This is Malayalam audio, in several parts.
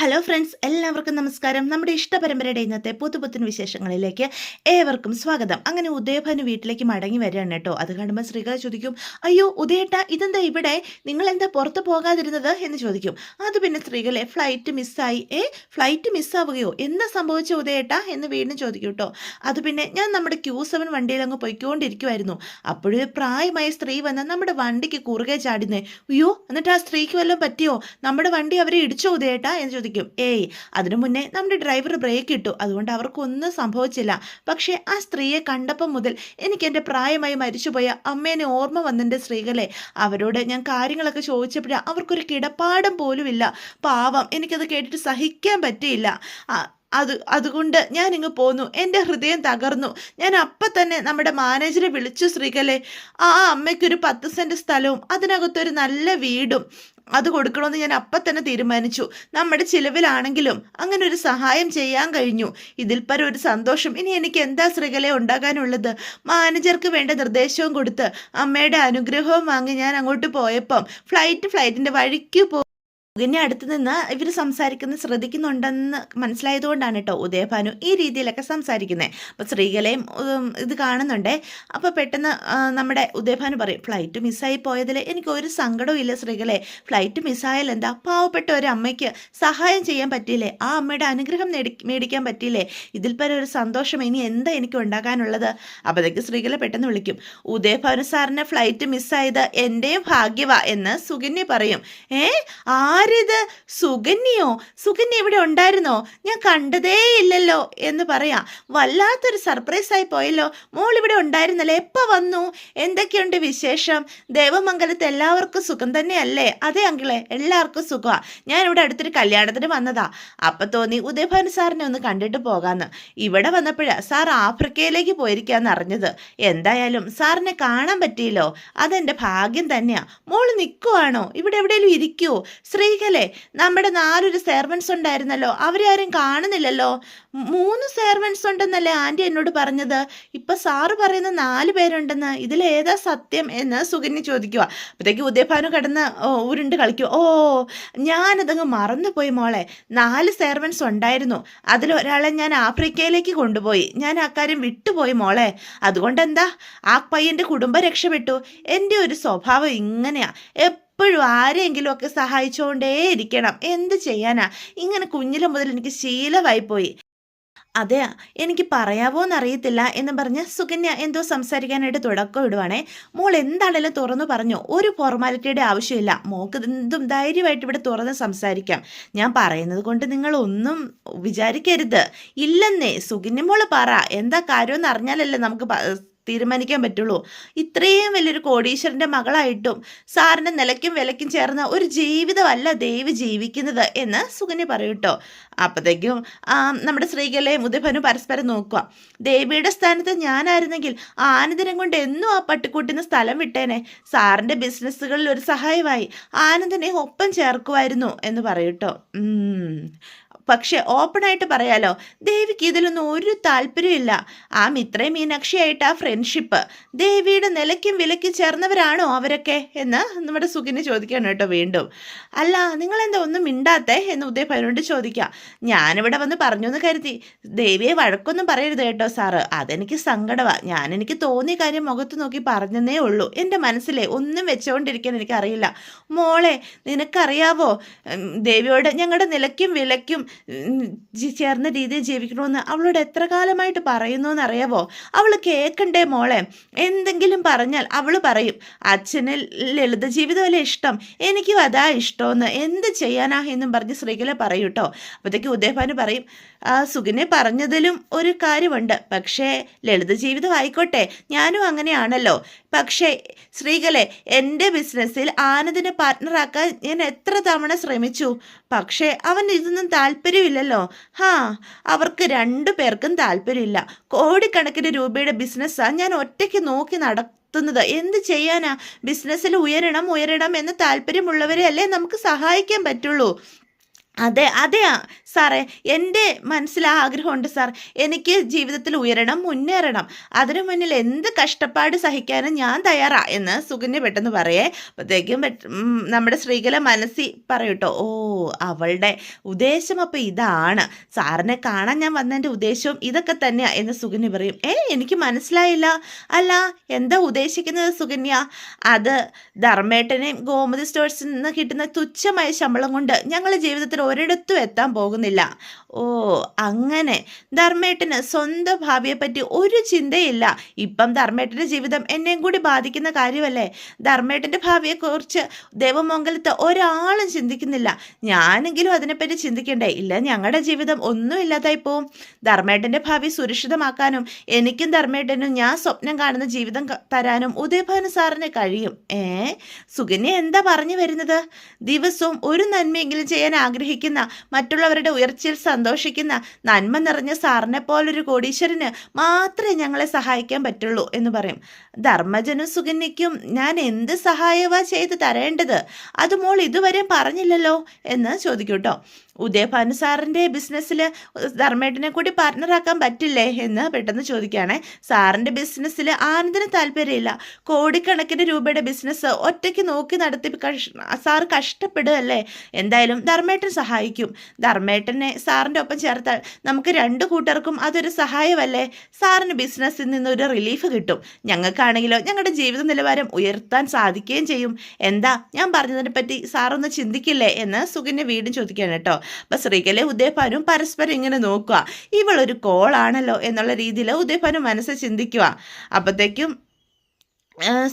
ഹലോ ഫ്രണ്ട്സ്, എല്ലാവർക്കും നമസ്കാരം. നമ്മുടെ ഇഷ്ടപരമ്പരയുടെ ഇന്നത്തെ പുതുപുത്തൻ വിശേഷങ്ങളിലേക്ക് ഏവർക്കും സ്വാഗതം. അങ്ങനെ ഉദയഭാനു വീട്ടിലേക്ക് മടങ്ങി വരികയാണ് കേട്ടോ. അത് കാണുമ്പോൾ ശ്രീകല ചോദിക്കും, അയ്യോ ഉദയേട്ട, ഇതെന്താ ഇവിടെ, നിങ്ങൾ എന്താ പുറത്ത് പോകാതിരുന്നത് എന്ന് ചോദിക്കും. അത് പിന്നെ ശ്രീകലെ, ഫ്ലൈറ്റ് മിസ്സായി. ഫ്ലൈറ്റ് മിസ്സാവുകയോ, എന്താ സംഭവിച്ച ഉദയേട്ട എന്ന് വീണ്ടും ചോദിക്കും കേട്ടോ. അത് പിന്നെ ഞാൻ നമ്മുടെ Q7 വണ്ടിയിൽ അങ്ങ് പൊയ്ക്കൊണ്ടിരിക്കുമായിരുന്നു. അപ്പോഴൊരു പ്രായമായ സ്ത്രീ വന്ന് നമ്മുടെ വണ്ടിക്ക് കുറുകെ ചാടുന്നേ. അയ്യോ, എന്നിട്ട് ആ സ്ത്രീക്ക് വല്ലതും പറ്റിയോ? നമ്മുടെ വണ്ടി അവരെ ഇടിച്ചോ ഉദയേട്ട എന്ന് ചോദിക്കും. അതിനു മുന്നേ നമ്മുടെ ഡ്രൈവർ ബ്രേക്ക് ഇട്ടു, അതുകൊണ്ട് അവർക്കൊന്നും സംഭവിച്ചില്ല. പക്ഷേ ആ സ്ത്രീയെ കണ്ടപ്പം മുതൽ എനിക്ക് എൻ്റെ പ്രായമായി മരിച്ചുപോയ അമ്മേനെ ഓർമ്മ വന്നെൻ്റെ സ്ത്രീകളെ. അവരോട് ഞാൻ കാര്യങ്ങളൊക്കെ ചോദിച്ചപ്പോഴാണ് അവർക്കൊരു കിടപ്പാടം പോലുമില്ല. പാവം, എനിക്കത് കേട്ടിട്ട് സഹിക്കാൻ പറ്റിയില്ല. അതുകൊണ്ട് ഞാൻ ഇങ്ങ് പോന്നു. എൻ്റെ ഹൃദയം തകർന്നു. ഞാൻ അപ്പം തന്നെ നമ്മുടെ മാനേജറെ വിളിച്ചു ശ്രീകലെ. ആ അമ്മയ്ക്കൊരു 10 സെൻറ്റ് സ്ഥലവും അതിനകത്തൊരു നല്ല വീടും അത് കൊടുക്കണമെന്ന് ഞാൻ അപ്പം തന്നെ തീരുമാനിച്ചു. നമ്മുടെ ചിലവിലാണെങ്കിലും അങ്ങനെ ഒരു സഹായം ചെയ്യാൻ കഴിഞ്ഞു. ഇതിൽ പരം ഒരു സന്തോഷം ഇനി എനിക്ക് എന്താ ശ്രീകലെ ഉണ്ടാകാനുള്ളത്? മാനേജർക്ക് വേണ്ട നിർദ്ദേശവും കൊടുത്ത് അമ്മയുടെ അനുഗ്രഹവും വാങ്ങി ഞാൻ അങ്ങോട്ട് പോയപ്പം ഫ്ലൈറ്റിൻ്റെ വഴിക്ക് സുകന്യ അടുത്ത് നിന്ന് ഇവർ സംസാരിക്കുന്നത് ശ്രദ്ധിക്കുന്നുണ്ടെന്ന് മനസ്സിലായതുകൊണ്ടാണ് കേട്ടോ ഉദയഭാനു ഈ രീതിയിലൊക്കെ സംസാരിക്കുന്നത്. അപ്പോൾ ശ്രീകലയും ഇത് കാണുന്നുണ്ടേ. അപ്പോൾ പെട്ടെന്ന് നമ്മുടെ ഉദയഭാനു പറയും, ഫ്ലൈറ്റ് മിസ്സായി പോയതിൽ എനിക്കൊരു സങ്കടവും ഇല്ല ശ്രീകലെ. ഫ്ലൈറ്റ് മിസ്സായാൽ എന്താ, പാവപ്പെട്ട ഒരു അമ്മയ്ക്ക് സഹായം ചെയ്യാൻ പറ്റിയില്ലേ, ആ അമ്മയുടെ അനുഗ്രഹം മേടിക്കാൻ പറ്റിയില്ലേ, ഇതിൽ പരം ഒരു സന്തോഷം ഇനി എന്താ എനിക്ക് ഉണ്ടാകാനുള്ളത്? അപ്പോഴത്തേക്ക് ശ്രീകല പെട്ടെന്ന് വിളിക്കും, ഉദയഭാനു സാറിന് ഫ്ലൈറ്റ് മിസ്സായത് എൻ്റെയും ഭാഗ്യവാ എന്ന് സുകന്യ പറയും. ആരിത്, സുകന്യയോ? സുകന്യ ഇവിടെ ഉണ്ടായിരുന്നോ? ഞാൻ കണ്ടതേ ഇല്ലല്ലോ എന്ന് പറയാം. വല്ലാത്തൊരു സർപ്രൈസായി പോയല്ലോ. മോൾ ഇവിടെ ഉണ്ടായിരുന്നല്ലേ, എപ്പോൾ വന്നു? എന്തൊക്കെയുണ്ട് വിശേഷം? ദേവമംഗലത്ത് എല്ലാവർക്കും സുഖം തന്നെയല്ലേ? അതെ അങ്കിളെ, എല്ലാവർക്കും സുഖമാണ്. ഞാനിവിടെ അടുത്തൊരു കല്യാണത്തിന് വന്നതാ. അപ്പം തോന്നി ഉദയഭാനു സാറിനെ ഒന്ന് കണ്ടിട്ട് പോകാമെന്ന്. ഇവിടെ വന്നപ്പോഴാണ് സാർ ആഫ്രിക്കയിലേക്ക് പോയിരിക്കാന്ന് അറിഞ്ഞത്. എന്തായാലും സാറിനെ കാണാൻ പറ്റിയല്ലോ, അതെൻ്റെ ഭാഗ്യം തന്നെയാണ്. മോൾ നിൽക്കുവാണോ? ഇവിടെ എവിടെയെങ്കിലും ഇരിക്കുവോ? ശ്രീകലെ, നമ്മുടെ 4 സെർവൻസ് ഉണ്ടായിരുന്നല്ലോ, അവരെ ആരും കാണുന്നില്ലല്ലോ. 3 സെർവൻസ് ഉണ്ടെന്നല്ലേ ആൻറ്റി എന്നോട് പറഞ്ഞത്? ഇപ്പം സാറ് പറയുന്ന 4 പേരുണ്ടെന്ന്. ഇതിലേതാ സത്യം എന്ന് സുകന്യ ചോദിക്കുക. അപ്പോഴത്തേക്ക് ഉദയഭാനു കിടന്ന് ഉരുണ്ട് കളിക്കും. ഞാനതങ്ങ് മറന്നുപോയി മോളെ. 4 സെർവൻസ് ഉണ്ടായിരുന്നു. അതിലൊരാളെ ഞാൻ ആഫ്രിക്കയിലേക്ക് കൊണ്ടുപോയി. ഞാൻ ആ കാര്യം വിട്ടുപോയി മോളെ. അതുകൊണ്ടെന്താ, ആ പയ്യൻ്റെ കുടുംബം രക്ഷപ്പെട്ടു. എൻ്റെ ഒരു സ്വഭാവം ഇങ്ങനെയാ, എപ്പോഴും ആരെങ്കിലും ഒക്കെ സഹായിച്ചുകൊണ്ടേ ഇരിക്കണം. എന്ത് ചെയ്യാനാ, ഇങ്ങനെ കുഞ്ഞിലെ മുതൽ എനിക്ക് ശീലമായിപ്പോയി. അതെ, എനിക്ക് പറയാവോന്നറിയത്തില്ല എന്ന് പറഞ്ഞ് സുകന്യ എന്തോ സംസാരിക്കാനായിട്ട് തുടക്കം ഇടുവാണേ. മോൾ എന്താണേലും തുറന്നു പറഞ്ഞു, ഒരു ഫോർമാലിറ്റിയുടെ ആവശ്യമില്ല. മോൾക്ക് എന്തും ധൈര്യമായിട്ട് ഇവിടെ തുറന്ന് സംസാരിക്കാം. ഞാൻ പറയുന്നത് കൊണ്ട് നിങ്ങൾ ഒന്നും വിചാരിക്കരുത്. ഇല്ലെന്നേ, സുകന്യ മോള് പറ, എന്താ കാര്യമെന്ന് അറിഞ്ഞാലല്ലേ നമുക്ക് തീരുമാനിക്കാൻ പറ്റുള്ളൂ. ഇത്രയും വലിയൊരു കോടീശ്വരൻ്റെ മകളായിട്ടും സാറിൻ്റെ നിലയ്ക്കും വിലയ്ക്കും ചേർന്ന ഒരു ജീവിതമല്ല ദേവി ജീവിക്കുന്നത് എന്ന് സുകന്യ പറയും കേട്ടോ. അപ്പോഴത്തേക്കും നമ്മുടെ ശ്രീകലയും ഉദയഭാനു പരസ്പരം നോക്കുക. ദേവിയുടെ സ്ഥാനത്ത് ഞാനായിരുന്നെങ്കിൽ ആനന്ദിനം കൊണ്ട് എന്നും ആ പട്ടിക്കൂട്ടിന് സ്ഥലം വിട്ടേനെ. സാറിൻ്റെ ബിസിനസ്സുകളിൽ ഒരു സഹായമായി ആനന്ദിനെ ഒപ്പം ചേർക്കുമായിരുന്നു എന്ന് പറയും കേട്ടോ. പക്ഷെ ഓപ്പണായിട്ട് പറയാലോ, ദേവിക്ക് ഇതിലൊന്നും ഒരു താല്പര്യമില്ല. ആ മിത്രയും മീനാക്ഷിയായിട്ട് ആ ഫ്രണ്ട്ഷിപ്പ്, ദേവിയുടെ നിലയ്ക്കും വിലയ്ക്കും ചേർന്നവരാണോ അവരൊക്കെ എന്ന് നമ്മുടെ സുകന്യ ചോദിക്കുകയാണ് കേട്ടോ വീണ്ടും. അല്ല, നിങ്ങളെന്താ ഒന്നും മിണ്ടാത്തേ എന്ന് ഉദയഭാനുവിനോട് ചോദിക്കാം. ഞാനിവിടെ വന്ന് പറഞ്ഞു എന്ന് കരുതി ദേവിയെ വഴക്കൊന്നും പറയരുത് കേട്ടോ സാറ്, അതെനിക്ക് സങ്കടമാണ്. എനിക്ക് തോന്നിയ കാര്യം മുഖത്ത് നോക്കി പറഞ്ഞതേ ഉള്ളൂ. എൻ്റെ മനസ്സിലെ ഒന്നും വെച്ചുകൊണ്ടിരിക്കാൻ എനിക്കറിയില്ല. മോളെ, നിനക്കറിയാവോ, ദേവിയോട് ഞങ്ങളുടെ നിലയ്ക്കും വിലയ്ക്കും ചേർന്ന രീതിയിൽ ജീവിക്കണമെന്ന് അവളോട് എത്ര കാലമായിട്ട് പറയുന്നു എന്നറിയാവോ? അവൾ കേൾക്കണ്ടേ മോളെ? എന്തെങ്കിലും പറഞ്ഞാൽ അവൾ പറയും, അച്ഛന് ലളിത ജീവിതമല്ലേ ഇഷ്ടം, എനിക്കും അതാ ഇഷ്ടമെന്ന്. എന്ത് ചെയ്യാനാ എന്നും പറഞ്ഞ് ശ്രീകല പറയും കേട്ടോ. അപ്പോഴത്തേക്ക് ഉദയഭാനു പറയും, സുകന്യ പറഞ്ഞതിലും ഒരു കാര്യമുണ്ട്. പക്ഷേ ലളിത ജീവിതം ആയിക്കോട്ടെ, ഞാനും അങ്ങനെയാണല്ലോ. പക്ഷേ ശ്രീകലെ, എൻ്റെ ബിസിനസ്സിൽ ആനന്ദിനെ പാർട്ട്ണറാക്കാൻ ഞാൻ എത്ര തവണ ശ്രമിച്ചു. പക്ഷേ അവൻ ഇതൊന്നും താല്പര്യമില്ലല്ലോ. അവർക്ക് 2 പേർക്കും താല്പര്യമില്ല. കോടിക്കണക്കിന് രൂപയുടെ ബിസിനസ്സാണ് ഞാൻ ഒറ്റയ്ക്ക് നോക്കി നടത്തുന്നത്. എന്ത് ചെയ്യാനാ? ബിസിനസ്സിൽ ഉയരണം എന്ന് താല്പര്യമുള്ളവരെ അല്ലേ നമുക്ക് സഹായിക്കാൻ പറ്റുള്ളൂ. അതെ, അതെയാ സാറേ. എൻ്റെ മനസ്സിൽ ആ ആഗ്രഹമുണ്ട് സാർ. എനിക്ക് ജീവിതത്തിൽ ഉയരണം, മുന്നേറണം. അതിനു മുന്നിൽ എന്ത് കഷ്ടപ്പാട് സഹിക്കാനും ഞാൻ തയ്യാറാ എന്ന് സുകന്യ പെട്ടെന്ന് പറയേ. അപ്പോഴത്തേക്കും നമ്മുടെ ശ്രീകല മനസ്സിൽ പറയൂട്ടോ, ഓ അവളുടെ ഉദ്ദേശം അപ്പോൾ ഇതാണ്. സാറിനെ കാണാൻ ഞാൻ വന്നതിൻ്റെ ഉദ്ദേശവും ഇതൊക്കെ തന്നെയാ എന്ന് സുകന്യ പറയും. എനിക്ക് മനസ്സിലായില്ല. അല്ല, എന്താ ഉദ്ദേശിക്കുന്നത് സുകന്യ? അത് ധർമ്മേട്ടനെയും ഗോമതി സ്റ്റോഴ്സിൽ നിന്ന് കിട്ടുന്ന തുച്ഛമായ ശമ്പളം കൊണ്ട് ഞങ്ങൾ ജീവിതത്തിൽ ഒരിടത്തും എത്താൻ പോകുന്നില്ല. ഓ അങ്ങനെ. ധർമ്മേട്ടന് സ്വന്തം ഭാവിയെപ്പറ്റി ഒരു ചിന്തയില്ല. ഇപ്പം ധർമ്മേട്ടൻ്റെ ജീവിതം എന്നെയും കൂടി ബാധിക്കുന്ന കാര്യമല്ലേ? ധർമ്മേട്ടൻ്റെ ഭാവിയെക്കുറിച്ച് ദേവമംഗലത്ത് ഒരാളും ചിന്തിക്കുന്നില്ല. ഞാനെങ്കിലും അതിനെപ്പറ്റി ചിന്തിക്കണ്ടേ? ഇല്ല, ഞങ്ങളുടെ ജീവിതം ഒന്നും ഇല്ലാതായി പോവും. ധർമ്മേട്ടൻ്റെ ഭാവി സുരക്ഷിതമാക്കാനും എനിക്കും ധർമ്മേട്ടനും ഞാൻ സ്വപ്നം കാണുന്ന ജീവിതം തരാനും ഉദയഭാനു സാറിന് കഴിയും. സുകന്യ എന്താ പറഞ്ഞു വരുന്നത്? ദിവസവും ഒരു നന്മയെങ്കിലും ചെയ്യാൻ ആഗ്രഹിക്കുന്ന, മറ്റുള്ളവരുടെ ഉയർച്ചയിൽ സന്തോഷിക്കുന്ന, നന്മ നിറഞ്ഞ സാറിനെ പോലൊരു കോടീശ്വരന് മാത്രമേ ഞങ്ങളെ സഹായിക്കാൻ പറ്റുള്ളൂ എന്ന് പറയും. ധർമ്മജനും സുകന്യയ്ക്കും ഞാൻ എന്ത് സഹായവാ ചെയ്ത് തരേണ്ടത്? അത് മോൾ ഇതുവരെ പറഞ്ഞില്ലല്ലോ എന്ന് ചോദിക്കൂട്ടോ. ഉദയഭാനു സാറിൻ്റെ ബിസിനസ്സിൽ ധർമ്മേട്ടനെ കൂടി പാർട്ട്ണറാക്കാൻ പറ്റില്ലേ എന്ന് പെട്ടെന്ന് ചോദിക്കുകയാണെ. സാറിൻ്റെ ബിസിനസ്സിൽ ആനന്ദിന് താല്പര്യമില്ല. കോടിക്കണക്കിന് രൂപയുടെ ബിസിനസ് ഒറ്റയ്ക്ക് നോക്കി നടത്തി സാർ കഷ്ടപ്പെടുകയല്ലേ? എന്തായാലും ധർമ്മേട്ടൻ സഹായിക്കും. ധർമ്മേട്ടനെ സാറിൻ്റെ ഒപ്പം ചേർത്താൽ നമുക്ക് രണ്ടു കൂട്ടർക്കും അതൊരു സഹായമല്ലേ? സാറിന് ബിസിനസ്സിൽ നിന്നൊരു റിലീഫ് കിട്ടും. ഞങ്ങൾക്കാണെങ്കിലോ ഞങ്ങളുടെ ജീവിത നിലവാരം ഉയർത്താൻ സാധിക്കുകയും ചെയ്യും. എന്താ ഞാൻ പറഞ്ഞതിനെ പറ്റി സാറൊന്ന് ചിന്തിക്കില്ലേ എന്ന് സുകന്യ വീണ്ടും ചോദിക്കുകയാണ് കേട്ടോ. അപ്പം ശ്രീകല ഉദയഭാനും പരസ്പരം ഇങ്ങനെ നോക്കുക. ഇവളൊരു കോളാണല്ലോ എന്നുള്ള രീതിയിൽ ഉദയഭാനു മനസ്സ് ചിന്തിക്കുക. അപ്പോഴത്തേക്കും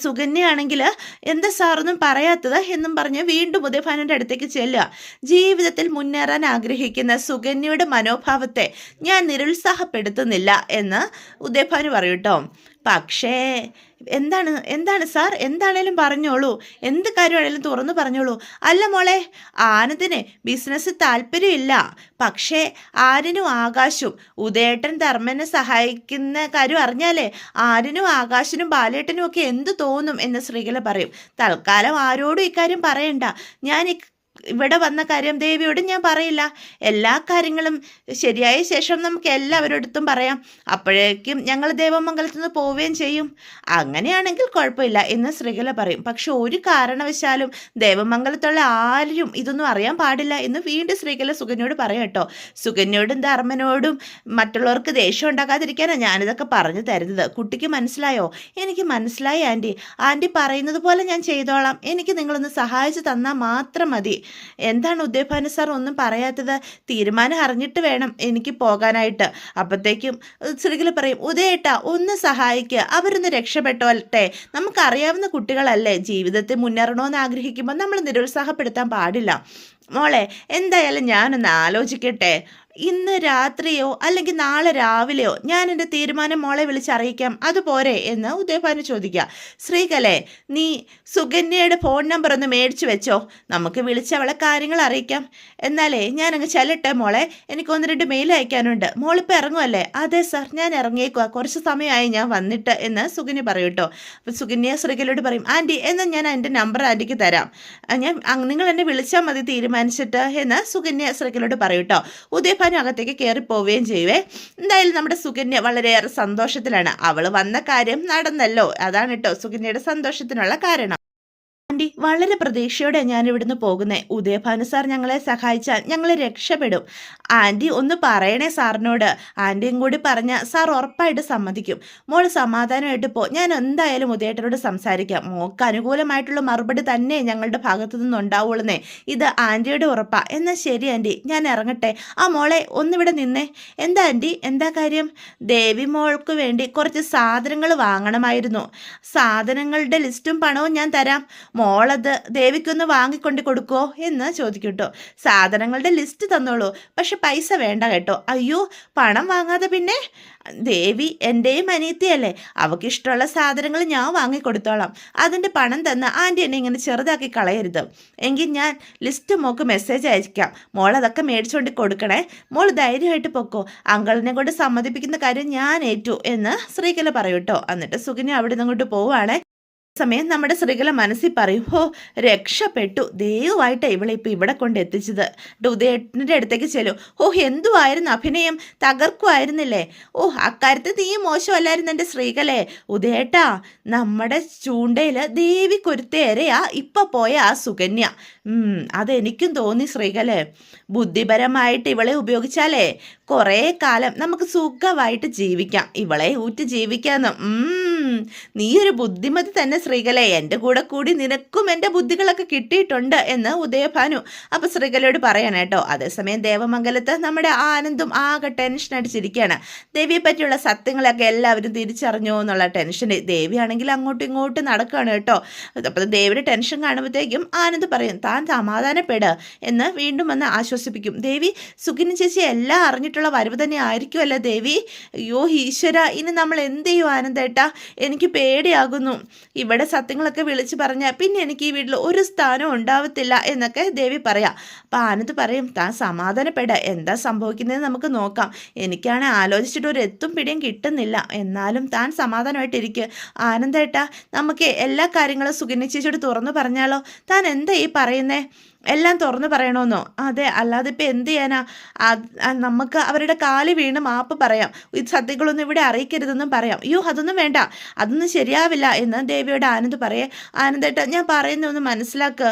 സുകന്യയാണെങ്കിൽ എന്താ സാറൊന്നും പറയാത്തത് എന്നും പറഞ്ഞ് വീണ്ടും ഉദയഭാനുവിൻ്റെ അടുത്തേക്ക് ചെല്ലുക. ജീവിതത്തിൽ മുന്നേറാൻ ആഗ്രഹിക്കുന്ന സുകന്യയുടെ മനോഭാവത്തെ ഞാൻ നിരുത്സാഹപ്പെടുത്തുന്നില്ല എന്ന് ഉദയഭാനു പറയൂട്ടോ. പക്ഷേ എന്താണ് സാർ? എന്താണേലും പറഞ്ഞോളൂ, എന്ത് കാര്യമാണേലും തുറന്നു പറഞ്ഞോളൂ. അല്ല മോളെ, ആനന്ദിന് ബിസിനസ് താല്പര്യമില്ല. പക്ഷേ ആര്യനും ആകാശും ഉദയേട്ടൻ ധർമ്മനെ സഹായിക്കുന്ന കാര്യം അറിഞ്ഞാലേ ആര്യനും ആകാശിനും ബാലേട്ടനും ഒക്കെ എന്തു തോന്നും എന്ന് ശ്രീകല പറയും. തൽക്കാലം ആരോടും ഇക്കാര്യം പറയണ്ട. ഞാൻ ഇവിടെ വന്ന കാര്യം ദേവിയോട് ഞാൻ പറയില്ല. എല്ലാ കാര്യങ്ങളും ശരിയായ ശേഷം നമുക്ക് എല്ലാവരോടത്തും പറയാം. അപ്പോഴേക്കും ഞങ്ങൾ ദേവമംഗലത്ത് നിന്ന് പോവുകയും ചെയ്യും. അങ്ങനെയാണെങ്കിൽ കുഴപ്പമില്ല എന്ന് ശ്രീകല പറയും. പക്ഷെ ഒരു കാരണവശാലും ദേവമംഗലത്തുള്ള ആരും ഇതൊന്നും അറിയാൻ പാടില്ല എന്ന് വീണ്ടും ശ്രീകല സുകന്യോട് പറയാം കേട്ടോ. സുകന്യോടും ധർമ്മനോടും മറ്റുള്ളവർക്ക് ദേഷ്യം ഉണ്ടാക്കാതിരിക്കാനാണ് ഞാനിതൊക്കെ പറഞ്ഞു തരുന്നത്. കുട്ടിക്ക് മനസ്സിലായോ? എനിക്ക് മനസ്സിലായി ആൻറ്റി. ആൻറ്റി പറയുന്നത് പോലെ ഞാൻ ചെയ്തോളാം. എനിക്ക് നിങ്ങളൊന്ന് സഹായിച്ചു തന്നാൽ മാത്രം മതി. എന്താണ് ഉദയഭാനു സാർ ഒന്നും പറയാത്തത്? തീരുമാനം അറിഞ്ഞിട്ട് വേണം എനിക്ക് പോകാനായിട്ട്. അപ്പോഴത്തേക്കും ശ്രീകല പറയും, ഉദയേട്ടാ ഒന്ന് സഹായിക്കുക, അവരൊന്ന് രക്ഷപ്പെട്ടോട്ടെ. നമുക്കറിയാവുന്ന കുട്ടികളല്ലേ, ജീവിതത്തിൽ മുന്നേറണമെന്ന് ആഗ്രഹിക്കുമ്പോൾ നമ്മൾ നിരുത്സാഹപ്പെടുത്താൻ പാടില്ല. മോളെ എന്തായാലും ഞാനൊന്ന് ആലോചിക്കട്ടെ. ഇന്ന് രാത്രിയോ അല്ലെങ്കിൽ നാളെ രാവിലെയോ ഞാൻ എൻ്റെ തീരുമാനം മോളെ വിളിച്ചറിയിക്കാം, അതുപോരെ എന്ന് ഉദയഭാനു ചോദിക്കുക. ശ്രീകലേ, നീ സുകന്യയുടെ ഫോൺ നമ്പർ ഒന്ന് മേടിച്ചു വെച്ചോ, നമുക്ക് വിളിച്ച് അവളെ കാര്യങ്ങൾ അറിയിക്കാം. എന്നാലേ ഞാനങ്ങ് ചെല്ലട്ടെ മോളെ, എനിക്ക് 1-2 മെയിൽ അയക്കാനുണ്ട്. മോളിപ്പോൾ ഇറങ്ങുമല്ലേ? അതെ സാർ, ഞാൻ ഇറങ്ങിയേക്കുക, കുറച്ച് സമയമായി ഞാൻ വന്നിട്ട് എന്ന് സുകന്യ പറയും കേട്ടോ. അപ്പോൾ സുകന്യ ശ്രീകലയോട് പറയും, ആൻറ്റി എന്നാൽ ഞാൻ എൻ്റെ നമ്പർ ആൻറ്റിക്ക് തരാം, നിങ്ങൾ എന്നെ വിളിച്ചാൽ മതി തീരുമാനിച്ചിട്ട് എന്ന് സുകന്യ ശ്രീകലയോട് പറയും കേട്ടോ. ഉദയഭാനു അകത്തേക്ക് കയറി പോവുകയും ചെയ്യുവേ. എന്തായാലും നമ്മുടെ സുകന്യ വളരെയേറെ സന്തോഷത്തിലാണ്. അവൾ വന്ന കാര്യം നടന്നല്ലോ, അതാണ് കേട്ടോ സുകന്യയുടെ സന്തോഷത്തിനുള്ള കാരണം. ആൻറ്റി വളരെ പ്രതീക്ഷയോടെ ഞാൻ ഇവിടുന്ന് പോകുന്നേ. ഉദയഭാനു സാർ ഞങ്ങളെ സഹായിച്ചാൽ ഞങ്ങൾ രക്ഷപ്പെടും. ആൻറ്റി ഒന്ന് പറയണേ സാറിനോട്. ആൻറ്റിയും കൂടി പറഞ്ഞാൽ സാർ ഉറപ്പായിട്ട് സമ്മതിക്കും. മോൾ സമാധാനമായിട്ട് പോ. ഞാൻ എന്തായാലും ഉദയേട്ടനോട് സംസാരിക്കാം. മോൾക്ക് അനുകൂലമായിട്ടുള്ള മറുപടി തന്നെ ഞങ്ങളുടെ ഭാഗത്തു നിന്നുണ്ടാവുള്ളൂന്നേ. ഇത് ആൻറ്റിയുടെ ഉറപ്പാ. എന്നാൽ ശരി ആൻറ്റി, ഞാൻ ഇറങ്ങട്ടെ. ആ മോളെ ഒന്നിവിടെ നിന്നേ. എന്താ ആൻറ്റി, എന്താ കാര്യം? ദേവി മോൾക്ക് വേണ്ടി കുറച്ച് സാധനങ്ങൾ വാങ്ങണമായിരുന്നു. സാധനങ്ങളുടെ ലിസ്റ്റും പണവും ഞാൻ തരാം. മോളത് ദേവിക്കൊന്ന് വാങ്ങിക്കൊണ്ട് കൊടുക്കുമോ എന്ന് ചോദിക്കും കേട്ടോ. സാധനങ്ങളുടെ ലിസ്റ്റ് തന്നോളൂ, പക്ഷെ പൈസ വേണ്ട കേട്ടോ. അയ്യോ, പണം വാങ്ങാതെ പിന്നെ? ദേവി എൻ്റെയും അനിയത്തിയല്ലേ, അവൾക്കിഷ്ടമുള്ള സാധനങ്ങൾ ഞാൻ വാങ്ങിക്കൊടുത്തോളാം. അതിൻ്റെ പണം തന്ന് ആൻറ്റി എന്നെ ഇങ്ങനെ ചെറുതാക്കി കളയരുത്. എങ്കിൽ ഞാൻ ലിസ്റ്റ് മോൾക്ക് മെസ്സേജ് അയക്കാം. മോൾ അതൊക്കെ മേടിച്ചുകൊണ്ട് കൊടുക്കണേ. മോൾ ധൈര്യമായിട്ട് പൊക്കോ. അങ്കിളിനെ കൊണ്ട് സമ്മതിപ്പിക്കുന്ന കാര്യം ഞാൻ ഏറ്റു എന്ന് ശ്രീകല പറയൂട്ടോ. എന്നിട്ട് സുകന്യ അവിടെ നിന്ന് അങ്ങോട്ട് പോവുകയാണേ. സമയം നമ്മുടെ ശ്രീകല മനസ്സിൽ പറയും, ഹോ രക്ഷപ്പെട്ടു, ദൈവമായിട്ട് ഇവളെ ഇപ്പം ഇവിടെ കൊണ്ട് എത്തിച്ചത്. ഉദയേട്ടൻ്റെ അടുത്തേക്ക് ചെല്ലും, ഓ എന്തുവായിരുന്നു അഭിനയം, തകർക്കുമായിരുന്നില്ലേ, ഓ അക്കാര്യത്തിൽ നീ മോശമല്ലായിരുന്നു എൻ്റെ ശ്രീകലേ. ഉദയേട്ടാ, നമ്മുടെ ചൂണ്ടയിൽ ദേവി കൊരുത്തേരയാ ഇപ്പം പോയ ആ സുകന്യ. അതെനിക്കും തോന്നി ശ്രീകലേ. ബുദ്ധിപരമായിട്ട് ഇവളെ ഉപയോഗിച്ചാലേ കുറേ കാലം നമുക്ക് സുഖമായിട്ട് ജീവിക്കാം, ഇവളെ ഊറ്റി ജീവിക്കാമെന്ന്. നീ ഒരു ബുദ്ധിമതി തന്നെ ശ്രീകല, എൻ്റെ കൂടെ കൂടി നിനക്കും എൻ്റെ ബുദ്ധികളൊക്കെ കിട്ടിയിട്ടുണ്ട് എന്ന് ഉദയഭാനു അപ്പോൾ ശ്രീകലയോട് പറയണം കേട്ടോ. അതേസമയം ദേവമംഗലത്ത് നമ്മുടെ ആനന്ദും ആകെ ടെൻഷൻ അടിച്ചിരിക്കുകയാണ്. ദേവിയെ പറ്റിയുള്ള സത്യങ്ങളൊക്കെ എല്ലാവരും തിരിച്ചറിഞ്ഞു എന്നുള്ള ടെൻഷൻ. ദേവിയാണെങ്കിൽ അങ്ങോട്ടും ഇങ്ങോട്ടും നടക്കുകയാണ് കേട്ടോ. അപ്പോൾ ദേവിയുടെ ടെൻഷൻ കാണുമ്പോഴത്തേക്കും ആനന്ദ് പറയും, താൻ സമാധാനപ്പെട് എന്ന് വീണ്ടും വന്ന് ആശ്വസിപ്പിക്കും. ദേവി, സുഖിനി ചേച്ചി എല്ലാം അറിഞ്ഞിട്ടുള്ള വരവ് തന്നെ ആയിരിക്കുമല്ലോ ദേവി. അയ്യോ ഈശ്വര, ഇനി നമ്മൾ എന്ത് ചെയ്യും ആനന്ദേട്ടാ, എനിക്ക് പേടിയാകുന്നു. ഇവിടെ സത്യങ്ങളൊക്കെ വിളിച്ചു പറഞ്ഞാൽ പിന്നെ എനിക്ക് ഈ വീട്ടിൽ ഒരു സ്ഥാനവും ഉണ്ടാവത്തില്ല എന്നൊക്കെ ദേവി പറയാം. അപ്പം ആനന്ദ് പറയും, താൻ സമാധാനപ്പെട, എന്താ സംഭവിക്കുന്നത് നമുക്ക് നോക്കാം. എനിക്കാണ് ആലോചിച്ചിട്ട് ഒരു എത്തും പിടിയും കിട്ടുന്നില്ല. എന്നാലും താൻ സമാധാനമായിട്ടിരിക്കുക ആനന്ദേട്ടാ. നമുക്ക് എല്ലാ കാര്യങ്ങളും സുകന്യ ചേച്ചിയോട് തുറന്നു പറഞ്ഞാലോ? താൻ എന്താ ഈ പറയുന്നേ? എല്ലാം തുറന്നു പറയണമെന്നോ? അതെ, അല്ലാതെ ഇപ്പം എന്ത് ചെയ്യാനാ? നമുക്ക് അവരുടെ കാല് വീണ് മാപ്പ് പറയാം, ഈ സത്യങ്ങളൊന്നും ഇവിടെ അറിയിക്കരുതെന്നും പറയാം. അയ്യോ അതൊന്നും വേണ്ട, അതൊന്നും ശരിയാവില്ല എന്ന് ദേവിയോട് ആനന്ദ് പറയേ. ആനന്ദേട്ടാ, ഞാൻ പറയുന്നൊന്ന് മനസ്സിലാക്കുക.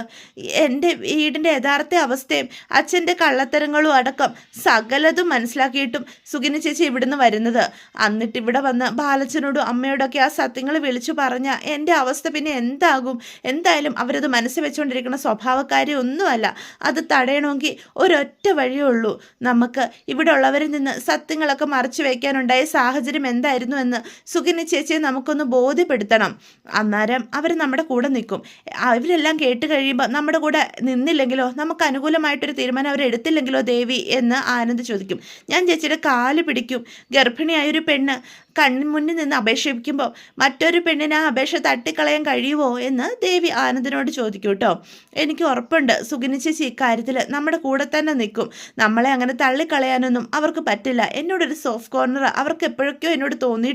എൻ്റെ വീടിൻ്റെ യഥാർത്ഥ അവസ്ഥയും അച്ഛൻ്റെ കള്ളത്തരങ്ങളും അടക്കം സകലതും മനസ്സിലാക്കിയിട്ടും സുഗിനി ചേച്ചി ഇവിടുന്ന് വരുന്നത്. എന്നിട്ട് ഇവിടെ വന്ന് ബാലച്ചനോടും അമ്മയോടൊക്കെ ആ സത്യങ്ങൾ വിളിച്ചു പറഞ്ഞാൽ എൻ്റെ അവസ്ഥ പിന്നെ എന്താകും? എന്തായാലും അവരത് മനസ്സിൽ വെച്ചുകൊണ്ടിരിക്കുന്ന സ്വഭാവക്കാരി ഒന്നുമല്ല. അത് തടയണമെങ്കിൽ ഒരൊറ്റ വഴിയേ ഉള്ളൂ. നമുക്ക് ഇവിടെ ഉള്ളവരിൽ നിന്ന് സത്യങ്ങളൊക്കെ മറച്ചു വയ്ക്കാനുണ്ടായ സാഹചര്യം എന്തായിരുന്നു എന്ന് സുഗിനി ചേച്ചിയെ നമുക്കൊന്ന് ബോധ്യപ്പെടുത്തണം. അന്നേരം അവർ നമ്മുടെ കൂടെ നിൽക്കും. അവരെല്ലാം കേട്ട് കഴിയുമ്പോൾ നമ്മുടെ കൂടെ നിന്നില്ലെങ്കിലോ, നമുക്ക് അനുകൂലമായിട്ടൊരു തീരുമാനം അവരെടുത്തില്ലെങ്കിലോ ദേവി എന്ന് ആനന്ദ് ചോദിക്കും. ഞാൻ ചേച്ചിയുടെ കാല് പിടിക്കും. ഗർഭിണിയായൊരു പെണ്ണ് കൺമുന്നിൽ നിന്ന് അപേക്ഷിക്കുമ്പോൾ മറ്റൊരു പെണ്ണിന് ആ അപേക്ഷ തട്ടിക്കളയാൻ കഴിയുമോ എന്ന് ദേവി ആനന്ദിനോട് ചോദിക്കും കേട്ടോ. എനിക്ക് ഉറപ്പുണ്ട് സുഗിനി ചേച്ചി ഇക്കാര്യത്തിൽ നമ്മുടെ കൂടെ തന്നെ നിൽക്കും. നമ്മളെ അങ്ങനെ തള്ളിക്കളയാനൊന്നും അവർക്ക് പറ്റില്ല. എന്നോടൊരു സോഫ്റ്റ് കോർണർ അവർക്ക് എപ്പോഴൊക്കെയോ എന്നോട് തോന്നി.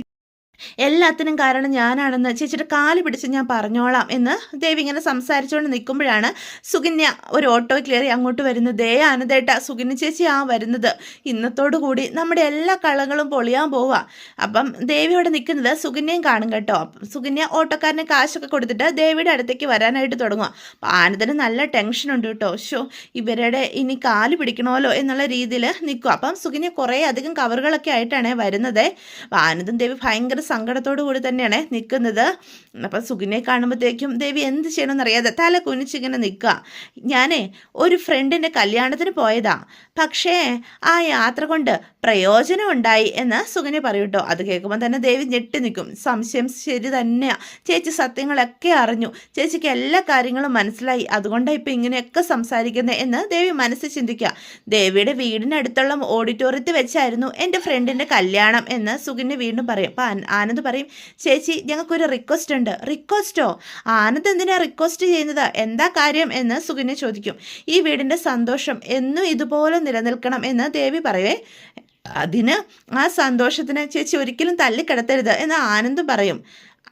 എല്ലാത്തിനും കാരണം ഞാനാണെന്ന് ചേച്ചിയുടെ കാല് പിടിച്ച് ഞാൻ പറഞ്ഞോളാം എന്ന് ദേവി ഇങ്ങനെ സംസാരിച്ചുകൊണ്ട് നിൽക്കുമ്പോഴാണ് സുകന്യ ഒരു ഓട്ടോ കയറി അങ്ങോട്ട് വരുന്നത്. ദേ ആനന്ദേട്ട, സുകന്യ ചേച്ചി വരുന്നത്. ഇന്നത്തോടു കൂടി നമ്മുടെ എല്ലാ കളകളും പൊളിയാൻ പോവുക. അപ്പം ദേവിയോടെ നിൽക്കുന്നത് സുകന്യയും കാണും കേട്ടോ. അപ്പം സുകന്യ ഓട്ടോക്കാരന് കാശൊക്കെ കൊടുത്തിട്ട് ദേവിയുടെ അടുത്തേക്ക് വരാനായിട്ട് തുടങ്ങുക. അപ്പം ആനന്ദിന് നല്ല ടെൻഷനുണ്ട് കേട്ടോ. ഇവരുടെ ഇനി കാല് പിടിക്കണമല്ലോ എന്നുള്ള രീതിയിൽ നിൽക്കുക. അപ്പം സുകന്യ കുറേ അധികം കവറുകളൊക്കെ ആയിട്ടാണ് വരുന്നത്. അപ്പം ആനന്ദും ദേവി ഭയങ്കര സങ്കടത്തോടു കൂടി തന്നെയാണ് നിൽക്കുന്നത്. അപ്പം സുഗിനെ കാണുമ്പോഴത്തേക്കും ദേവി എന്ത് ചെയ്യണമെന്നറിയാതെ തല കുനിച്ചിങ്ങനെ നിൽക്കുക. ഞാനേ ഒരു ഫ്രണ്ടിൻ്റെ കല്യാണത്തിന് പോയതാ, പക്ഷേ ആ യാത്ര കൊണ്ട് പ്രയോജനം ഉണ്ടായി എന്ന് സുഗിനെ പറയും കേട്ടോ. അത് കേൾക്കുമ്പോൾ തന്നെ ദേവി ഞെട്ടി നിൽക്കും. സംശയം ശരി തന്നെയാണ്, ചേച്ചി സത്യങ്ങളൊക്കെ അറിഞ്ഞു, ചേച്ചിക്ക് എല്ലാ കാര്യങ്ങളും മനസ്സിലായി, അതുകൊണ്ടാണ് ഇപ്പം ഇങ്ങനെയൊക്കെ സംസാരിക്കുന്നത് എന്ന് ദേവി മനസ്സിൽ ചിന്തിക്കുക. ദേവിയുടെ വീടിനടുത്തുള്ള ഓഡിറ്റോറിയത്തിൽ വെച്ചായിരുന്നു എൻ്റെ ഫ്രണ്ടിൻ്റെ കല്യാണം എന്ന് സുഗിനെ വീണ്ടും പറയും. അപ്പം ആനന്ദ് പറയും, ചേച്ചി ഞങ്ങൾക്കൊരു റിക്വസ്റ്റ് ഉണ്ട്. റിക്വസ്റ്റോ? ആനന്ദ് എന്തിനാ റിക്വസ്റ്റ് ചെയ്യുന്നത്, എന്താ കാര്യം എന്ന് സുഗിനെ ചോദിക്കും. ഈ വീടിൻ്റെ സന്തോഷം എന്നും ഇതുപോലെ നിലനിൽക്കണം എന്ന് ദേവി പറയേ. അതിന് ആ സന്തോഷത്തിന് ചേച്ചി ഒരിക്കലും തള്ളിക്കിടത്തരുത് എന്ന് ആനന്ദ് പറയും.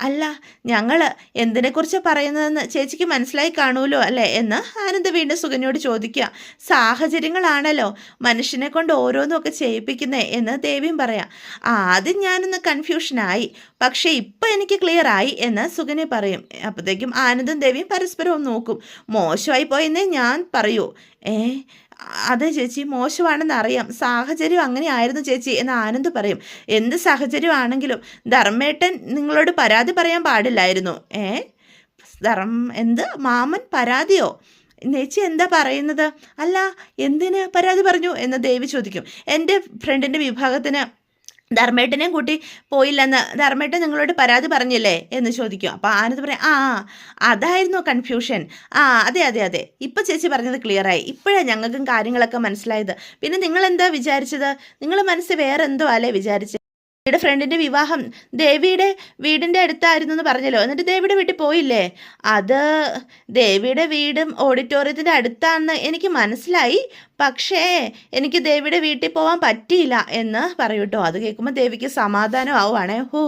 അല്ല, ഞങ്ങൾ എന്തിനെക്കുറിച്ച് പറയുന്നതെന്ന് ചേച്ചിക്ക് മനസ്സിലായി കാണുമല്ലോ അല്ലേ എന്ന് ആനന്ദ് വീണ്ടും സുഗന്യോട് ചോദിക്കുക. സാഹചര്യങ്ങളാണല്ലോ മനുഷ്യനെ കൊണ്ട് ഓരോന്നുമൊക്കെ ചെയ്യിപ്പിക്കുന്നേ എന്ന് ദേവിയും പറയാം. ആദ്യം ഞാനൊന്ന് കൺഫ്യൂഷനായി, പക്ഷേ ഇപ്പം എനിക്ക് ക്ലിയർ ആയി എന്ന് സുഗന്യ പറയും. അപ്പോഴത്തേക്കും ആനന്ദും ദേവിയും പരസ്പരം നോക്കും. മോശമായി പോയെന്നേ ഞാൻ പറയൂ. അതെ ചേച്ചി, മോശമാണെന്ന് അറിയാം, സാഹചര്യം അങ്ങനെയായിരുന്നു ചേച്ചി എന്ന് ആനന്ദ് പറയും. എന്ത് സാഹചര്യമാണെങ്കിലും ധർമ്മേട്ടൻ നിങ്ങളോട് പരാതി പറയാൻ പാടില്ലായിരുന്നു. എന്ത് മാമൻ പരാതിയോ? ചേച്ചി എന്താ പറയുന്നത്? അല്ല, എന്തിന് പരാതി പറഞ്ഞു എന്ന് ദേവി ചോദിക്കും. എൻ്റെ ഫ്രണ്ടിൻ്റെ വിഭാഗത്തിന് ധർമ്മേട്ടനെയും കൂട്ടി പോയില്ലെന്ന് ധർമ്മേട്ടൻ നിങ്ങളോട് പരാതി പറഞ്ഞില്ലേ എന്ന് ചോദിക്കും. അപ്പോൾ ആനന്ദ് പറയാം, അതായിരുന്നു കൺഫ്യൂഷൻ. അതെ അതെ അതെ, ഇപ്പം ചേച്ചി പറഞ്ഞത് ക്ലിയറായി. ഇപ്പോഴാണ് ഞങ്ങൾക്കും കാര്യങ്ങളൊക്കെ മനസ്സിലായത്. പിന്നെ നിങ്ങൾ എന്താ വിചാരിച്ചത്? നിങ്ങൾ മനസ്സിൽ വേറെ എന്തോ അല്ലേ വിചാരിച്ചത്? ഫ്രണ്ടിന്റെ വിവാഹം ദേവിയുടെ വീടിന്റെ അടുത്തായിരുന്നു എന്ന് പറഞ്ഞല്ലോ. എന്നിട്ട് ദേവിയുടെ വീട്ടിൽ പോയില്ലേ? അത് ദേവിയുടെ വീടും ഓഡിറ്റോറിയത്തിന്റെ അടുത്താണെന്ന് എനിക്ക് മനസ്സിലായി. പക്ഷേ എനിക്ക് ദേവിയുടെ വീട്ടിൽ പോകാൻ പറ്റിയില്ല എന്ന് പറയൂട്ടോ. അത് കേൾക്കുമ്പോൾ ദേവിക്ക് സമാധാനം ആവുകയാണേ. ഓ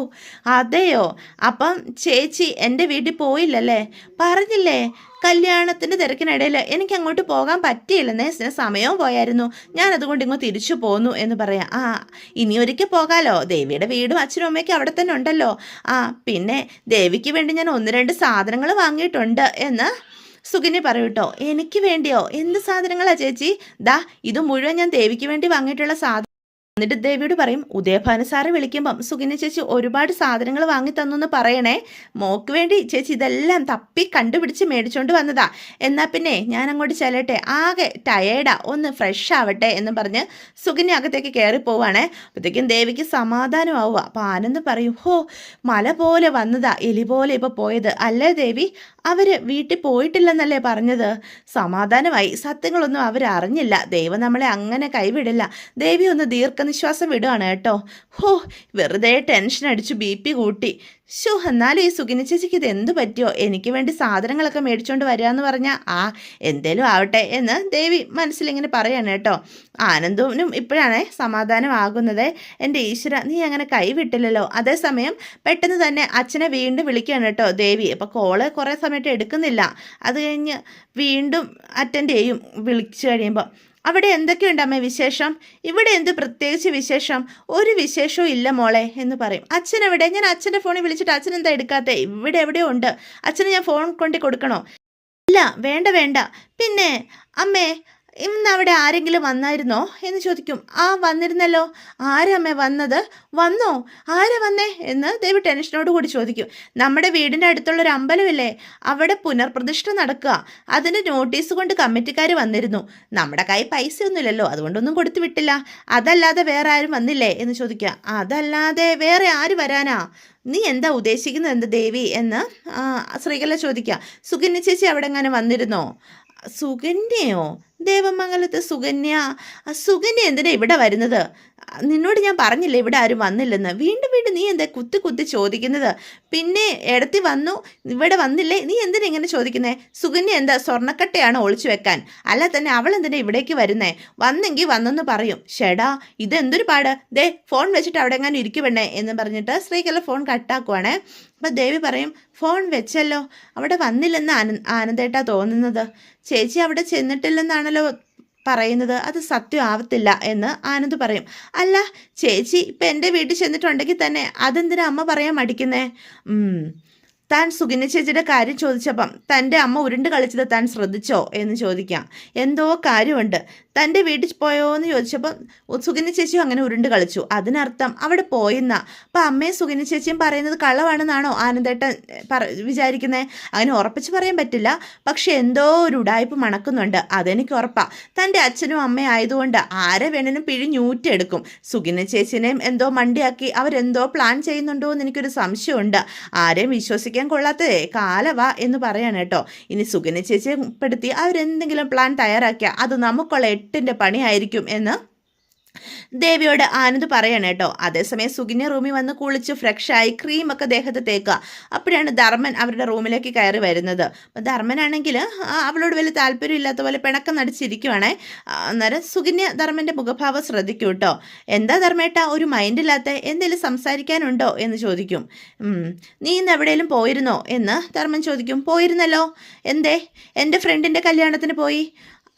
അതെയോ, അപ്പം ചേച്ചി എൻ്റെ വീട്ടിൽ പോയില്ലല്ലേ? പറഞ്ഞില്ലേ കല്യാണത്തിൻ്റെ തിരക്കിനിടയിൽ എനിക്ക് അങ്ങോട്ട് പോകാൻ പറ്റിയില്ലെന്നേ, സമയവും പോയായിരുന്നു, ഞാൻ അതുകൊണ്ട് ഇങ്ങോട്ട് തിരിച്ചു പോന്നു എന്ന് പറയാം. ഇനി ഒരിക്കൽ പോകാലോ, ദേവിയുടെ വീടും അച്ഛനും അമ്മയ്ക്കും അവിടെ തന്നെ ഉണ്ടല്ലോ. പിന്നെ ദേവിക്ക് വേണ്ടി ഞാൻ 1-2 സാധനങ്ങൾ വാങ്ങിയിട്ടുണ്ട് എന്ന് സുകന്യ പറയൂട്ടോ. എനിക്ക് വേണ്ടിയോ? എന്ത് സാധനങ്ങളാ ചേച്ചി? ഇത് മുഴുവൻ ഞാൻ ദേവിക്ക് വേണ്ടി വാങ്ങിയിട്ടുള്ള സാധനം. എന്നിട്ട് ദേവിയോട് പറയും, ഉദയഭാനു സാറ് വിളിക്കുമ്പം സുകന്യ ചേച്ചി ഒരുപാട് സാധനങ്ങൾ വാങ്ങി തന്നു പറയണേ, മോക്ക് വേണ്ടി ചേച്ചി ഇതെല്ലാം തപ്പി കണ്ടുപിടിച്ച് മേടിച്ചോണ്ട് വന്നതാ. എന്നാൽ പിന്നെ ഞാൻ അങ്ങോട്ട് ചെല്ലട്ടെ, ആകെ ടയേർഡാ, ഒന്ന് ഫ്രഷ് ആവട്ടെ എന്ന് പറഞ്ഞ് സുകന്യ അകത്തേക്ക് കയറി പോവാണേ. അപ്പോഴത്തേക്കും ദേവിക്ക് സമാധാനമാവുക. അപ്പോൾ ആനന്ദ് പറയും, ഹോ മല പോലെ വന്നതാ, എലി പോലെ ഇപ്പോൾ പോയത് അല്ലേ ദേവി? അവർ വീട്ടിൽ പോയിട്ടില്ലെന്നല്ലേ പറഞ്ഞത്? സമാധാനമായി, സത്യങ്ങളൊന്നും അവരറിഞ്ഞില്ല. ദൈവം നമ്മളെ അങ്ങനെ കൈവിടില്ല. ദേവി ഒന്ന് ദീർഘനിശ്വാസം വിടുകയാണ് കേട്ടോ. ഹോ വെറുതെ ടെൻഷൻ അടിച്ചു, BP കൂട്ടി. എന്നാലും ഈ സുകന്യ ചേച്ചിക്ക് ഇത് എന്ത് പറ്റിയോ? എനിക്ക് വേണ്ടി സാധനങ്ങളൊക്കെ മേടിച്ചുകൊണ്ട് വരികയെന്ന് പറഞ്ഞാൽ എന്തേലും ആവട്ടെ എന്ന് ദേവി മനസ്സിലിങ്ങനെ പറയാണ് കേട്ടോ. ആനന്ദനും ഇപ്പോഴാണ് സമാധാനമാകുന്നത്. എൻ്റെ ഈശ്വര, നീ അങ്ങനെ കൈവിട്ടില്ലല്ലോ. അതേസമയം പെട്ടെന്ന് തന്നെ അച്ഛനെ വീണ്ടും വിളിക്കുകയാണ് കേട്ടോ ദേവി. അപ്പോൾ കോള് കുറേ സമയത്ത് എടുക്കുന്നില്ല. അത് കഴിഞ്ഞ് വീണ്ടും അറ്റൻഡ് ചെയ്യും വിളിച്ചു കഴിയുമ്പോൾ. അവിടെ എന്തൊക്കെയുണ്ട് അമ്മേ വിശേഷം? ഇവിടെ എന്ത് പ്രത്യേകിച്ച് വിശേഷം? ഒരു വിശേഷവും ഇല്ല മോളെ എന്ന് പറയും. അച്ഛൻ എവിടെ? ഞാൻ അച്ഛൻ്റെ ഫോണിൽ വിളിച്ചിട്ട് അച്ഛൻ എന്താ എടുക്കാത്തേ? ഇവിടെ എവിടെയോ ഉണ്ട്. അച്ഛന് ഞാൻ ഫോൺ കൊണ്ട് കൊടുക്കണോ? ഇല്ല വേണ്ട വേണ്ട. പിന്നെ അമ്മേ ഇന്ന് അവിടെ ആരെങ്കിലും വന്നായിരുന്നോ എന്ന് ചോദിക്കും. വന്നിരുന്നല്ലോ. ആരമ്മേ വന്നത്? വന്നോ? ആരാ വന്നേ എന്ന് ദേവി ടെൻഷനോട് കൂടി ചോദിക്കും. നമ്മുടെ വീടിൻ്റെ അടുത്തുള്ളൊരു അമ്പലമില്ലേ, അവിടെ പുനർപ്രതിഷ്ഠ നടക്കുക. അതിന് നോട്ടീസ് കൊണ്ട് കമ്മിറ്റിക്കാർ വന്നിരുന്നു. നമ്മുടെ കൈ പൈസയൊന്നുമില്ലല്ലോ, അതുകൊണ്ടൊന്നും കൊടുത്തു വിട്ടില്ല. അതല്ലാതെ വേറെ ആരും വന്നില്ലേ എന്ന് ചോദിക്കുക. അതല്ലാതെ വേറെ ആര് വരാനാ? നീ എന്താ ഉദ്ദേശിക്കുന്നത് എന്ത് ദേവി എന്ന് ശ്രീകല ചോദിക്കുക. സുകന്യ ചേച്ചി അവിടെ എങ്ങനെ വന്നിരുന്നോ? സുകന്യയോ? ദേവമംഗലത്ത് സുകന്യ? സുകന്യ എന്തിനാ ഇവിടെ വരുന്നത്? നിന്നോട് ഞാൻ പറഞ്ഞില്ലേ ഇവിടെ ആരും വന്നില്ലെന്ന്. വീണ്ടും വീണ്ടും നീ എന്താ കുത്തി ചോദിക്കുന്നത്? പിന്നെ ഇടത്തി വന്നു, ഇവിടെ വന്നില്ലേ, നീ എന്തിനാ ഇങ്ങനെ ചോദിക്കുന്നേ? സുകന്യ എന്താ സ്വർണ്ണക്കട്ടയാണോ ഒളിച്ചു വെക്കാൻ? അല്ല തന്നെ അവൾ എന്തിനാ ഇവിടേക്ക് വരുന്നേ? വന്നെങ്കിൽ വന്നെന്ന് പറയും. ഷെടാ ഇതെന്തൊരു പാട്. ഫോൺ വെച്ചിട്ട് അവിടെ എങ്ങാനും ഇരിക്കുവണ്ണേ എന്ന് പറഞ്ഞിട്ട് ശ്രീകല ഫോൺ കട്ടാക്കുവാണേ. അപ്പം ദേവി പറയും, ഫോൺ വെച്ചല്ലോ, അവിടെ വന്നില്ലെന്ന് ആനന്ദേട്ടാ തോന്നുന്നത്. ചേച്ചി അവിടെ ചെന്നിട്ടില്ലെന്നാണല്ലോ പറയുന്നത്. അത് സത്യം ആവത്തില്ല എന്ന് ആനന്ദ് പറയും. അല്ല ചേച്ചി ഇപ്പം എൻ്റെ വീട്ടിൽ ചെന്നിട്ടുണ്ടെങ്കിൽ തന്നെ അതെന്തിനാ അമ്മ പറയാൻ മടിക്കുന്നേ? താൻ സുകന്യ ചേച്ചിയുടെ കാര്യം ചോദിച്ചപ്പം തൻ്റെ അമ്മ ഉരുണ്ട് കളിച്ചത് താൻ ശ്രദ്ധിച്ചോ എന്ന് ചോദിക്കാം. എന്തോ കാര്യമുണ്ട്. തൻ്റെ വീട്ടിൽ പോയോ എന്ന് ചോദിച്ചപ്പം സുകന്യ ചേച്ചിയും അങ്ങനെ ഉരുണ്ട് കളിച്ചു. അതിനർത്ഥം അവിടെ പോയെന്നാ. അപ്പം അമ്മയും സുകന്യ ചേച്ചിയും പറയുന്നത് കള്ളമാണെന്നാണോ ആനന്ദേട്ടൻ വിചാരിക്കുന്നത്? അങ്ങനെ ഉറപ്പിച്ച് പറയാൻ പറ്റില്ല, പക്ഷെ എന്തോ ഒരു ഉടായ്പ് മണക്കുന്നുണ്ട്, അതെനിക്ക് ഉറപ്പാ. തൻ്റെ അച്ഛനും അമ്മയും ആയതുകൊണ്ട് ആരെ വേണേലും പിഴിഞ്ഞൂറ്റെടുക്കും. സുകന്യ ചേച്ചിനെയും എന്തോ മണ്ടിയാക്കി അവരെന്തോ പ്ലാൻ ചെയ്യുന്നുണ്ടോ എന്ന് എനിക്കൊരു സംശയമുണ്ട്. ആരെയും വിശ്വസിക്കാൻ കൊള്ളാത്തതേ കാലവാ എന്ന് പറയാണ് കേട്ടോ. ഇനി സുകന്യ ചേച്ചിയെ പെടുത്തി അവരെന്തെങ്കിലും പ്ലാൻ തയ്യാറാക്കിയാൽ അത് നമുക്കുള്ള 8ന്റെ പണിയായിരിക്കും എന്ന് ദേവിയോട് ആനന്ദ് പറയണം കേട്ടോ. അതേസമയം സുകന്യ റൂമിൽ വന്ന് കുളിച്ച് ഫ്രഷായി ക്രീമൊക്കെ ദേഹത്ത് തേക്കുക. അപ്പോഴാണ് ധർമ്മൻ അവരുടെ റൂമിലേക്ക് കയറി വരുന്നത്. അപ്പം ധർമ്മനാണെങ്കിൽ അവളോട് വലിയ താല്പര്യം ഇല്ലാത്ത പോലെ പിണക്കം നടിച്ചിരിക്കുവാണേ. അന്നേരം സുകന്യ ധർമ്മൻ്റെ മുഖഭാവം ശ്രദ്ധിക്കും കേട്ടോ. എന്താ ധർമ്മേട്ടാ ഒരു മൈൻഡില്ലാത്ത, എന്തെങ്കിലും സംസാരിക്കാനുണ്ടോ എന്ന് ചോദിക്കും. നീ ഇന്ന് എവിടെയെങ്കിലും പോയിരുന്നോ എന്ന് ധർമ്മൻ ചോദിക്കും. പോയിരുന്നല്ലോ. എന്തേ? എൻ്റെ ഫ്രണ്ടിൻ്റെ കല്യാണത്തിന് പോയി.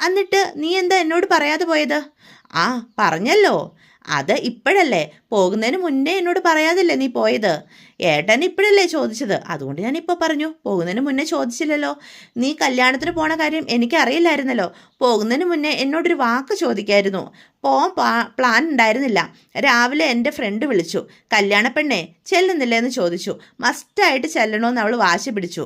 എന്നിട്ട് നീ എന്താ എന്നോട് പറയാതെ പോയത്? പറഞ്ഞല്ലോ, അത് ഇപ്പോഴല്ലേ, പോകുന്നതിന് മുന്നേ എന്നോട് പറയാതില്ലേ നീ പോയത്? ഏട്ടൻ ഇപ്പോഴല്ലേ ചോദിച്ചത്, അതുകൊണ്ട് ഞാനിപ്പോൾ പറഞ്ഞു. പോകുന്നതിന് മുന്നേ ചോദിച്ചില്ലല്ലോ. നീ കല്യാണത്തിന് പോണ കാര്യം എനിക്കറിയില്ലായിരുന്നല്ലോ. പോകുന്നതിന് മുന്നേ എന്നോടൊരു വാക്ക് ചോദിക്കായിരുന്നു. പോകാൻ പ്ലാൻ ഉണ്ടായിരുന്നില്ല. രാവിലെ എൻ്റെ ഫ്രണ്ട് വിളിച്ചു, കല്യാണ പെണ്ണെ ചെല്ലുന്നില്ലേ എന്ന് ചോദിച്ചു. മസ്റ്റായിട്ട് ചെല്ലണമെന്ന് അവൾ വാശി പിടിച്ചു.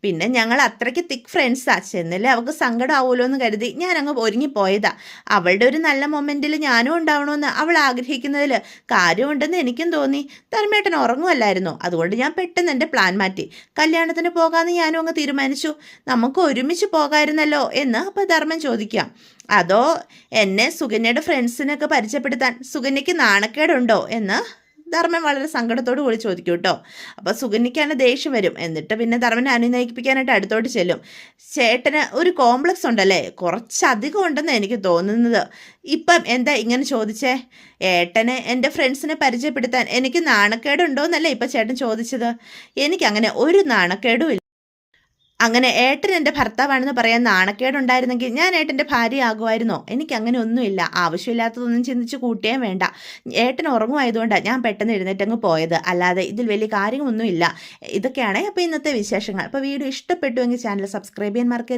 പിന്നെ ഞങ്ങൾ അത്രയ്ക്ക് തിക്ക് ഫ്രണ്ട്സാ. ചെന്നില്ലേ അവൾക്ക് സങ്കടം ആവുമല്ലോ എന്ന് കരുതി ഞാൻ അങ്ങ് ഒരുങ്ങിപ്പോയതാ. അവളുടെ ഒരു നല്ല മൊമെൻറ്റിൽ ഞാനും ഉണ്ടാവണമെന്ന് അവൾ ആഗ്രഹിക്കുന്നതിൽ കാര്യമുണ്ടെന്ന് എനിക്കും തോന്നി. ധർമ്മേട്ടൻ ഉറങ്ങുമല്ലായിരുന്നു, അതുകൊണ്ട് ഞാൻ പെട്ടെന്ന് എൻ്റെ പ്ലാൻ മാറ്റി. കല്യാണത്തിന് പോകാമെന്ന് ഞാനും അങ്ങ് തീരുമാനിച്ചു. നമുക്ക് ഒരുമിച്ച് പോകാമായിരുന്നല്ലോ എന്ന് അപ്പോൾ ധർമ്മൻ ചോദിക്കാം. അതോ എന്നെ സുകന്യയുടെ ഫ്രണ്ട്സിനൊക്കെ പരിചയപ്പെടുത്താൻ സുകന്യയ്ക്ക് നാണക്കേടുണ്ടോ എന്ന് ധർമ്മൻ വളരെ സങ്കടത്തോടു കൂടി ചോദിക്കും കേട്ടോ. അപ്പോൾ സുകന്യയ്ക്കാണ് ദേഷ്യം വരും. എന്നിട്ട് പിന്നെ ധർമ്മനെ അനുനയിപ്പിക്കാനായിട്ട് അടുത്തോട്ട് ചെല്ലും. ചേട്ടന് ഒരു കോംപ്ലക്സ് ഉണ്ടല്ലേ, കുറച്ചധികം ഉണ്ടെന്ന് എനിക്ക് തോന്നുന്നത്. ഇപ്പം എന്താ ഇങ്ങനെ ചോദിച്ചേ? ഏട്ടനെ എൻ്റെ ഫ്രണ്ട്സിനെ പരിചയപ്പെടുത്താൻ എനിക്ക് നാണക്കേടുണ്ടോയെന്നല്ലേ ഇപ്പം ചേട്ടൻ ചോദിച്ചത്? എനിക്കങ്ങനെ ഒരു നാണക്കേടും ഇല്ല. അങ്ങനെ ഏട്ടൻ എൻ്റെ ഭർത്താവാണെന്ന് പറയാൻ നാണക്കേടുണ്ടായിരുന്നെങ്കിൽ ഞാൻ ഏട്ടൻ്റെ ഭാര്യയാകുമായിരുന്നോ? എനിക്കങ്ങനെ ഒന്നുമില്ല. ആവശ്യമില്ലാത്തതൊന്നും ചിന്തിച്ച് കൂട്ടിയേ വേണ്ട. ഏട്ടൻ ഉറങ്ങുമായതുകൊണ്ടാണ് ഞാൻ പെട്ടെന്ന് എഴുന്നേറ്റങ്ങ് പോയത്. അല്ലാതെ ഇതിൽ വലിയ കാര്യമൊന്നുമില്ല. ഇതൊക്കെയാണ് അപ്പോൾ ഇന്നത്തെ വിശേഷങ്ങൾ. അപ്പോൾ വീഡിയോ ഇഷ്ടപ്പെട്ടുവെങ്കിൽ ചാനൽ സബ്സ്ക്രൈബ് ചെയ്യാൻ മറക്കരുത്.